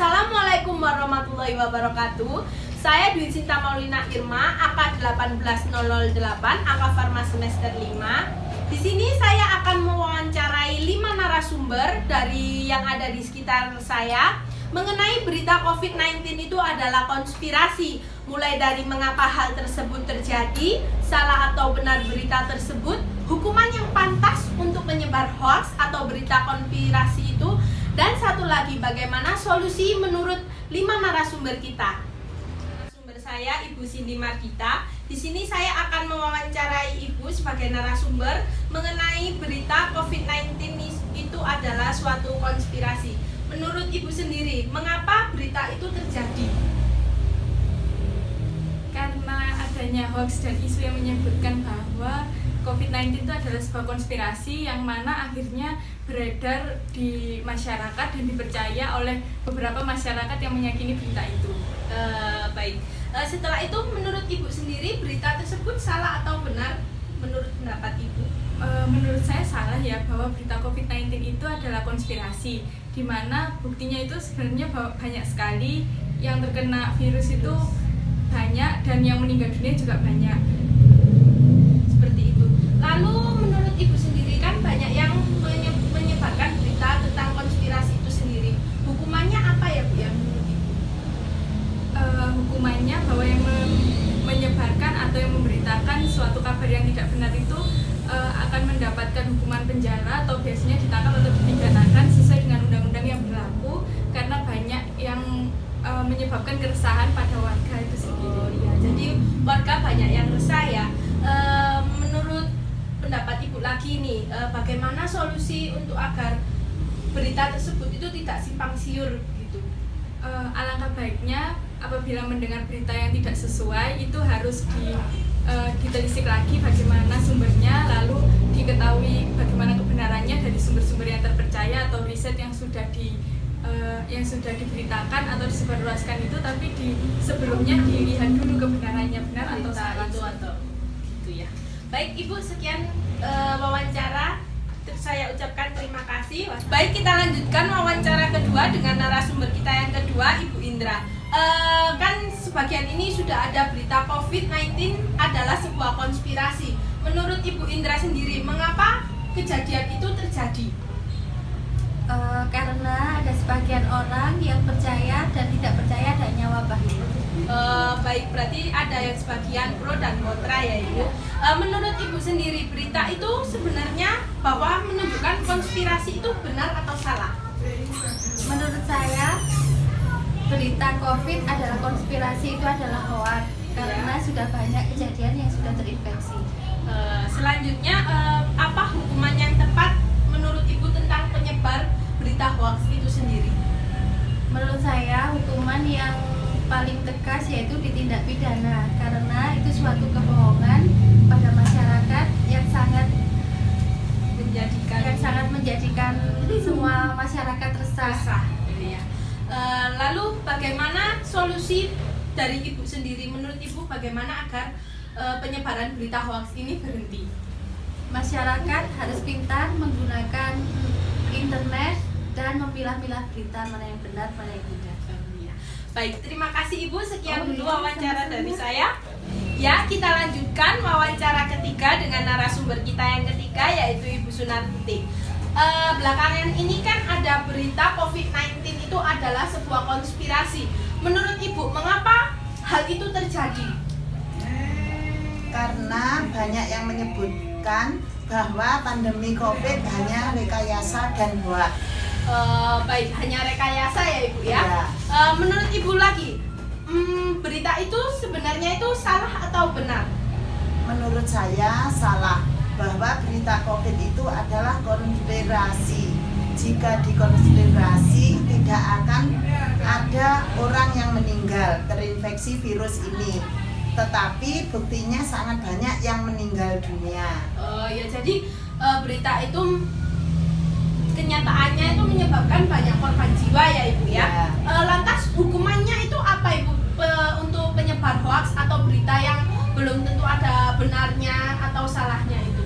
Assalamualaikum warahmatullahi wabarakatuh. Saya Dwi Sinta Maulina Irma, AK 18008, AK Farma semester 5. Di sini saya akan mewawancarai 5 narasumber dari yang ada di sekitar saya mengenai berita COVID-19 itu adalah konspirasi. Mulai dari mengapa hal tersebut terjadi, salah atau benar berita tersebut, hukuman yang pantas untuk menyebar hoax atau berita konspirasi itu, dan satu lagi bagaimana solusi menurut 5 narasumber kita. Narasumber saya Ibu Cindy Margita. Di sini saya akan mewawancarai Ibu sebagai narasumber mengenai berita COVID-19 itu adalah suatu konspirasi. Menurut Ibu sendiri, mengapa berita itu terjadi? Karena adanya hoax dan isu yang menyebutkan bahwa COVID-19 itu adalah sebuah konspirasi yang mana akhirnya beredar di masyarakat dan dipercaya oleh beberapa masyarakat yang meyakini berita itu. Baik. Setelah itu, menurut Ibu sendiri berita tersebut salah atau benar? Menurut pendapat Ibu? Menurut saya salah ya, bahwa berita COVID-19 itu adalah konspirasi, di mana buktinya itu sebenarnya banyak sekali yang terkena virus itu banyak dan yang meninggal dunia juga banyak. Seperti itu. Lalu menurut Ibu sendiri kan banyak yang menyebarkan berita tentang konspirasi itu sendiri. Hukumannya apa ya Bu ya menurut Ibu? Hukumannya bahwa yang menyebarkan atau yang memberitakan suatu kabar yang tidak benar itu akan mendapatkan hukuman penjara atau biasanya ditangkap atau dipidanakan sesuai dengan undang-undang yang berlaku, karena banyak yang menyebabkan keresahan pada warga itu sendiri. Oh iya, jadi warga banyak yang resah ya. Menurut pendapat Ibu lagi nih, bagaimana solusi untuk agar berita tersebut itu tidak simpang siur gitu? Alangkah baiknya apabila mendengar berita yang tidak sesuai itu harus ditelisik lagi bagaimana sumbernya, lalu diketahui bagaimana kebenarannya dari sumber-sumber yang terpercaya atau riset yang sudah diberitakan atau disebarluaskan itu, tapi sebelumnya dilihat dulu kebenarannya benar atau salah itu atau gitu ya. Baik Ibu, sekian wawancara. Saya ucapkan terima kasih. Baik, kita lanjutkan wawancara kedua dengan narasumber kita yang kedua, Ibu Indra. Kan sebagian ini sudah ada berita COVID-19 adalah sebuah konspirasi. Menurut Ibu Indra sendiri, mengapa kejadian itu terjadi? Karena ada sebagian orang yang percaya dan tidak percaya adanya wabah ini. Baik, berarti ada yang sebagian pro dan kontra ya Ibu. Menurut Ibu sendiri, berita itu sebenarnya bahwa menunjukkan konspirasi itu benar atau salah? Menurut saya, berita COVID adalah konspirasi, itu adalah hoax, karena sudah banyak kejadian yang sudah terinfeksi. Selanjutnya, apa hukuman yang tepat menurut Ibu tentang penyebar berita hoax itu sendiri? Menurut saya, hukuman yang paling tegas yaitu ditindak pidana, karena itu suatu kebohongan pada masyarakat yang sangat menjadikan semua masyarakat resah. Gitu ya. Lalu bagaimana solusi dari Ibu sendiri? Menurut Ibu bagaimana agar penyebaran berita hoax ini berhenti? Masyarakat harus pintar menggunakan internet dan memilah-milah berita mana yang benar, mana yang tidak. Baik, terima kasih Ibu. Sekian dulu wawancara dari saya. Ya, kita lanjutkan wawancara ketiga dengan narasumber kita yang ketiga, yaitu Ibu Sunarti. Belakangan ini kan ada berita COVID-19 itu adalah sebuah konspirasi. Menurut Ibu, mengapa hal itu terjadi? Karena banyak yang menyebutkan bahwa pandemi COVID hanya rekayasa dan hoax. Baik, hanya rekayasa ya Ibu ya. Menurut Ibu lagi, berita itu sebenarnya itu salah atau benar? Menurut saya salah, bahwa berita COVID itu adalah konspirasi. Jika dikonspirasi tidak akan ada orang yang meninggal terinfeksi virus ini. Tetapi buktinya sangat banyak yang meninggal dunia. Ya, jadi berita itu kenyataannya itu menyebabkan banyak korban jiwa ya Ibu ya. Lantas hukumannya itu apa Ibu untuk penyebar hoax atau berita yang belum tentu ada benarnya atau salahnya itu?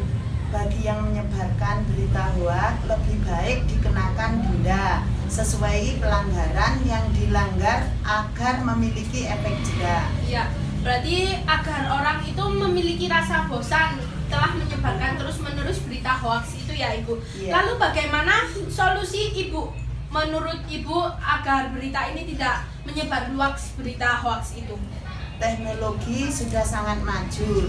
bagi yang menyebarkan berita hoak lebih baik dikenakan denda sesuai pelanggaran yang dilanggar agar memiliki efek jera. Ya, berarti agar orang itu memiliki rasa bosan telah menyebarkan terus-menerus berita hoaks itu ya Ibu. Iya. Lalu bagaimana solusi Ibu? Menurut Ibu agar berita ini tidak menyebar luas berita hoaks itu? Teknologi sudah sangat maju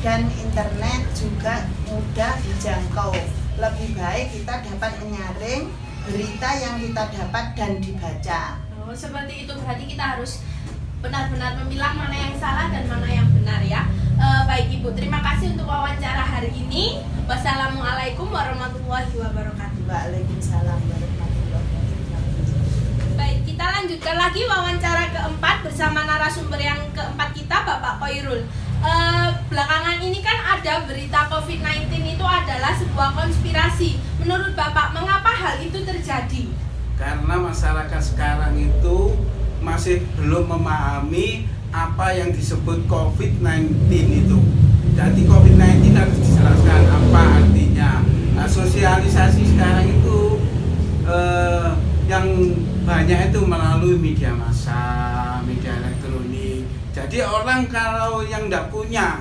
dan internet juga mudah dijangkau. Lebih baik kita dapat menyaring berita yang kita dapat dan dibaca. Oh, seperti itu berarti kita harus benar-benar memilah mana yang salah dan mana yang benar ya. Baik Ibu, terima kasih untuk wawancara hari ini. Wassalamualaikum warahmatullahi wabarakatuh. Waalaikumsalam warahmatullahi wabarakatuh. Baik, kita lanjutkan lagi wawancara keempat bersama narasumber yang keempat kita, Bapak Koirul. Belakangan ini kan ada berita COVID-19 itu adalah sebuah konspirasi. Menurut Bapak, mengapa hal itu terjadi? Karena masyarakat sekarang itu masih belum memahami apa yang disebut COVID-19 itu. Jadi COVID-19 harus dijelaskan apa artinya. Nah, sosialisasi sekarang itu yang banyak itu melalui media massa, media elektronik. Jadi orang kalau yang tidak punya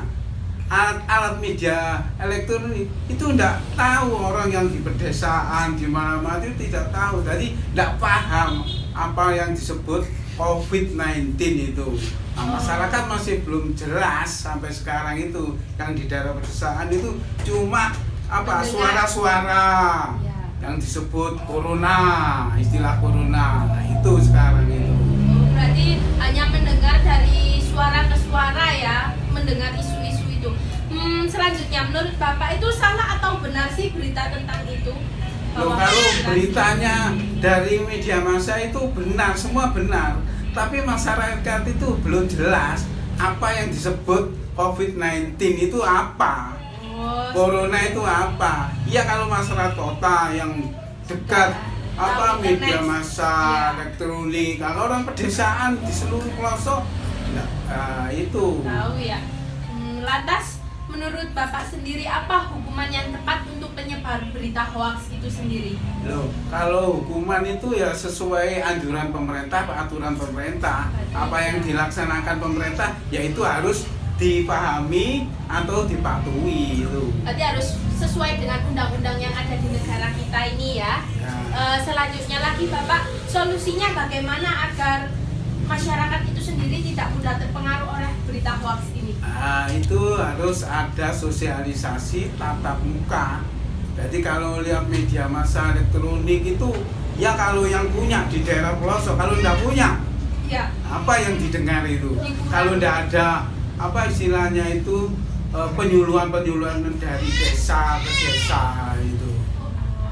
alat-alat media elektronik itu tidak tahu, orang yang di pedesaan di mana-mana itu tidak tahu, jadi tidak paham apa yang disebut COVID-19 itu. Nah, masyarakat masih belum jelas sampai sekarang itu. Yang di daerah pedesaan itu cuma apa suara-suara yang disebut corona, istilah corona. Nah, itu sekarang itu. Berarti hanya mendengar dari suara ke suara ya, mendengar isu-isu itu. Selanjutnya, menurut Bapak itu salah atau benar sih berita tentang itu? Loh, kalau beritanya dari media massa itu benar, semua benar. Tapi masyarakat itu belum jelas apa yang disebut COVID-19 itu apa. Corona itu apa? Ya kalau masyarakat kota yang dekat apa media massa, elektronik. Kalau orang pedesaan di seluruh pelosok, itu. Tahu ya. Lantas menurut Bapak sendiri apa hukuman yang tepat untuk penyebar berita hoaks itu sendiri? Loh, kalau hukuman itu ya sesuai anjuran pemerintah, aturan pemerintah. Apa yang dilaksanakan pemerintah, yaitu harus dipahami atau dipatuhi itu. Berarti harus sesuai dengan undang-undang yang ada di negara kita ini ya. Selanjutnya lagi Bapak, solusinya bagaimana agar masyarakat itu sendiri tidak mudah terpengaruh oleh berita hoaks ini? Itu harus ada sosialisasi tatap muka. Jadi kalau lihat media massa elektronik itu, ya kalau yang punya di daerah pelosok, kalau tidak punya, ya apa yang didengar itu? Kalau tidak ada apa istilahnya itu penyuluhan dari desa ke desa itu.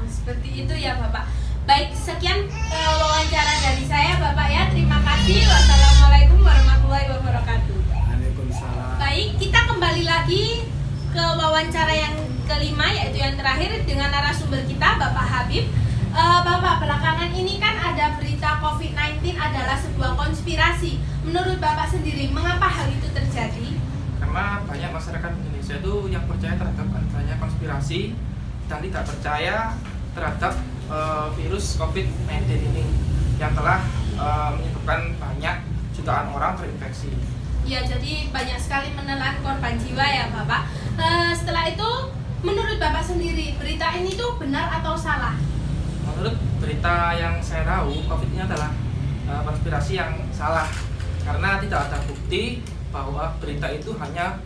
Seperti itu ya Bapak. Baik, sekian wawancara dari saya Bapak ya. Terima kasih. Wassalamualaikum warahmatullahi wabarakatuh. Waalaikumsalam. Baik, kita kembali lagi ke wawancara yang kelima, yaitu yang terakhir dengan narasumber kita Bapak Habib. Bapak, belakangan ini kan ada berita COVID-19 adalah sebuah konspirasi. Menurut Bapak sendiri, mengapa hal itu terjadi? Karena banyak masyarakat Indonesia itu yang percaya terhadap adanya konspirasi dan tidak percaya terhadap virus COVID-19 ini yang telah menyebabkan banyak jutaan orang terinfeksi. Ya, jadi banyak sekali menelan korban jiwa ya Bapak. Setelah itu, menurut Bapak sendiri, berita ini tuh benar atau salah? Menurut berita yang saya tahu, COVID ini adalah konspirasi yang salah karena tidak ada bukti bahwa berita itu hanya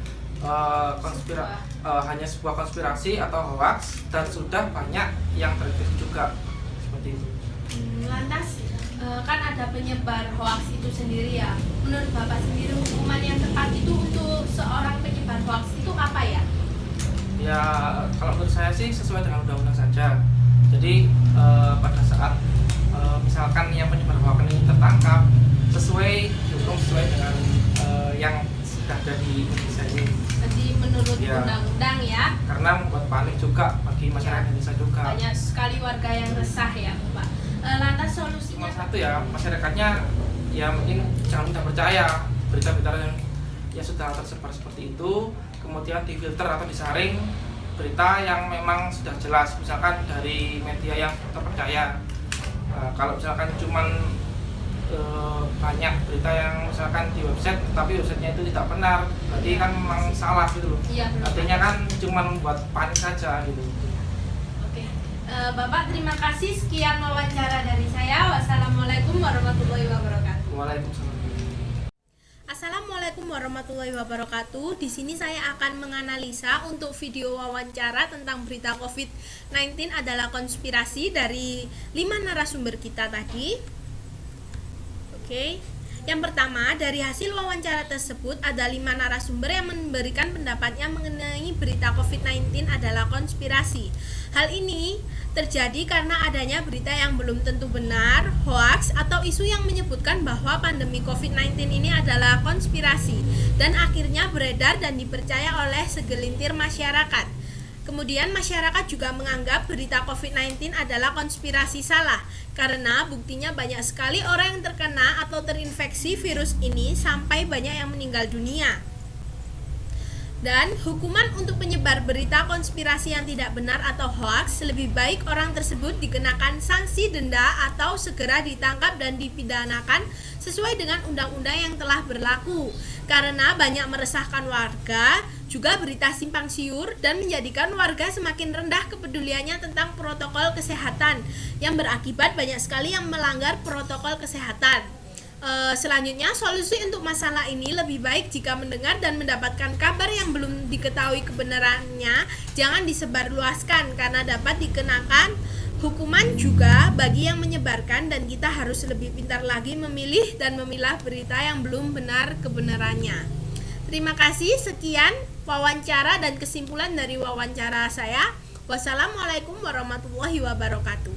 hanya sebuah konspirasi atau hoax dan sudah banyak yang terinfeksi juga seperti itu. Lantas kan ada penyebar hoax itu sendiri ya. Menurut Bapak sendiri hukuman yang tepat itu untuk seorang penyebar hoax itu apa ya? Ya kalau menurut saya sih sesuai dengan undang-undang saja. Jadi pada saat misalkan yang penyebar hoax ini tertangkap, dihukum sesuai dengan yang sudah ada di Indonesia ini. Jadi menurut undang-undang ya. Karena membuat panik juga bagi masyarakat Indonesia juga. Banyak sekali warga yang resah ya Bapak. Lantas solusinya? Cuma satu ya, masyarakatnya ya mungkin jangan mudah percaya berita-berita yang sudah tersebar seperti itu, kemudian difilter atau disaring berita yang memang sudah jelas, misalkan dari media yang terpercaya. Kalau misalkan cuman banyak berita yang misalkan di website tapi websitenya itu tidak benar, berarti kan memang salah gitu loh. Iya, benar. Artinya kan cuman membuat panik saja gitu. Oke. Bapak, terima kasih. Sekian wawancara dari saya. Wassalamualaikum warahmatullahi wabarakatuh. Waalaikumsalam. Assalamualaikum warahmatullahi wabarakatuh. Di sini saya akan menganalisa untuk video wawancara tentang berita COVID-19 adalah konspirasi dari 5 narasumber kita tadi. Oke. Yang pertama, dari hasil wawancara tersebut ada 5 narasumber yang memberikan pendapatnya mengenai berita COVID-19 adalah konspirasi. Hal ini terjadi karena adanya berita yang belum tentu benar, hoax, atau isu yang menyebutkan bahwa pandemi COVID-19 ini adalah konspirasi dan akhirnya beredar dan dipercaya oleh segelintir masyarakat. Kemudian masyarakat juga menganggap berita COVID-19 adalah konspirasi salah karena buktinya banyak sekali orang yang terkena atau terinfeksi virus ini sampai banyak yang meninggal dunia. Dan hukuman untuk penyebar berita konspirasi yang tidak benar atau hoax, lebih baik orang tersebut dikenakan sanksi denda atau segera ditangkap dan dipidanakan sesuai dengan undang-undang yang telah berlaku. Karena banyak meresahkan warga, juga berita simpang siur dan menjadikan warga semakin rendah kepeduliannya tentang protokol kesehatan yang berakibat banyak sekali yang melanggar protokol kesehatan. Selanjutnya, solusi untuk masalah ini lebih baik jika mendengar dan mendapatkan kabar yang belum diketahui kebenarannya jangan disebarluaskan karena dapat dikenakan hukuman juga bagi yang menyebarkan, dan kita harus lebih pintar lagi memilih dan memilah berita yang belum benar kebenarannya. Terima kasih, sekian wawancara dan kesimpulan dari wawancara saya. Wassalamualaikum warahmatullahi wabarakatuh.